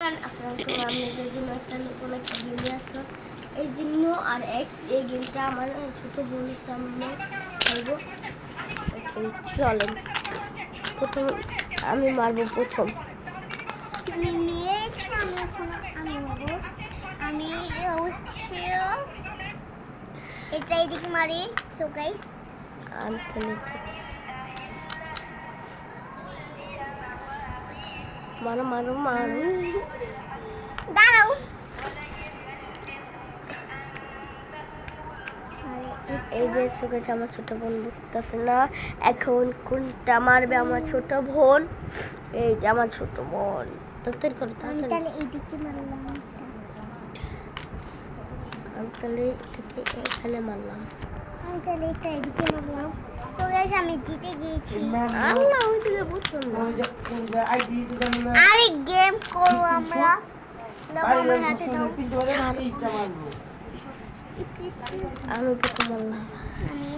Everyone, আসসালামু আলাইকুম। আপনাদের জন্য একটা নতুন একটা গেম নিয়ে আসলাম। এই জন্য আর এক্স এই গেমটা আমার ছোট বোনের সামনে খেলবো। চলেন, প্রথম আমি মারবো। প্রথম তুমি নেক্সট আমি মারবো। আমি হচ্ছে এটা এদিকে মারি। সো গাইস আমি খেলি। মারো মারো মারো, দাঁড়াও। এই যে সুগাইছে আমার ছোট বোন বুঝতেছে না এখন কোনটা মারবে। আমার ছোট বোন, এই যে আমার ছোট বোন। তাড়াতাড়ি করো, আমি তাড়াতাড়ি। তাহলে এইদিকে মারলাম। আমি তাহলে এটাকে এখানে মারলাম। আমি তাহলে এটা এদিকে মারলাম। সো গাইস আমি জিতে গিয়েছি। আল্লাহ, ওইদিকে বুঝছো না। আরে গেম করব আমরা। দাও আমার হাতে দাও। আমি প্রথম মারলাম। আমি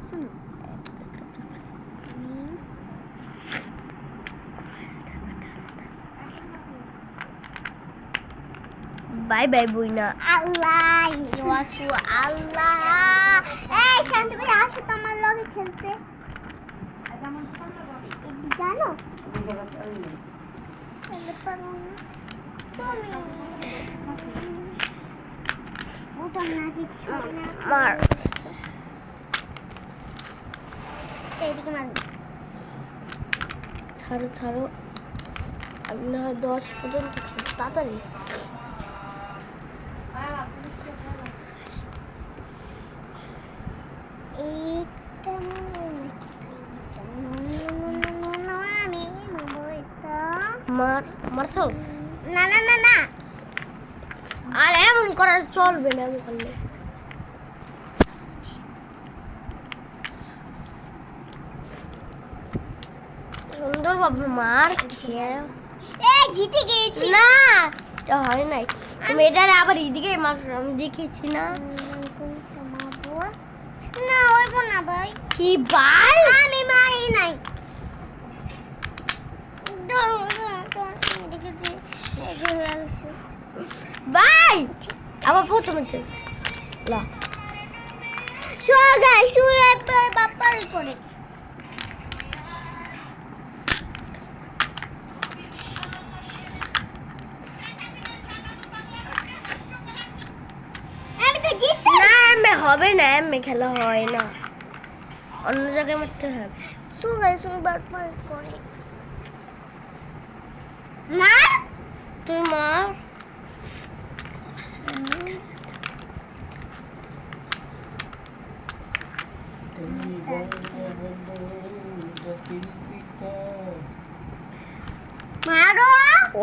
শুনো বাই বাই বুইনা। আল্লাহ ইয়াসু আল্লাহ। এই শান্তি ভাই আসো তো আমার লগে খেলতে। জানো খেলতে পারো না তুমি। ওটা না দিচ্ছ না। মার। এইদিকে মার। ছাড়ো ছাড়ো, আমি না হয় 10 পর্যন্ত খেলি। তাড়াতাড়ি। এইটা আমি মারবো এটা। মার মারছো? না না না না আর এমন করা চলবে না। এমন করলে সুন্দরভাবে মার খেয়ে। এই জিতে গিয়েছি। না, এটা হয় নাই। তুমি এটা আবার এদিকে মারছো, আমি দেখেছি না। না হইব না ভাই। কি ভাই? আমি মারি নাই। ধরো দেখেছি ভাই আবার প্রথমে থেকে লা সোজা শুয়ে বাপার করে। আমি তো জিততে না, এমএ হবে না। এমএ খেলা হয় না, অন্য জায়গায় মারতে হবে। সোজা শুয়ে বাপার করে। মার তুই মার। মারো।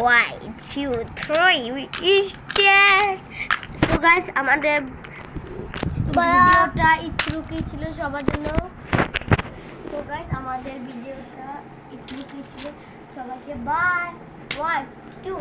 1 2 3 স্টার্ট। সো গাইস, আমাদের ভিডিওটা ইত্রুকি ছিল সবার জন্য। সো গাইস, আমাদের ভিডিওটা ইত্রুকি ছিল সবাইকে। বাই। 1 2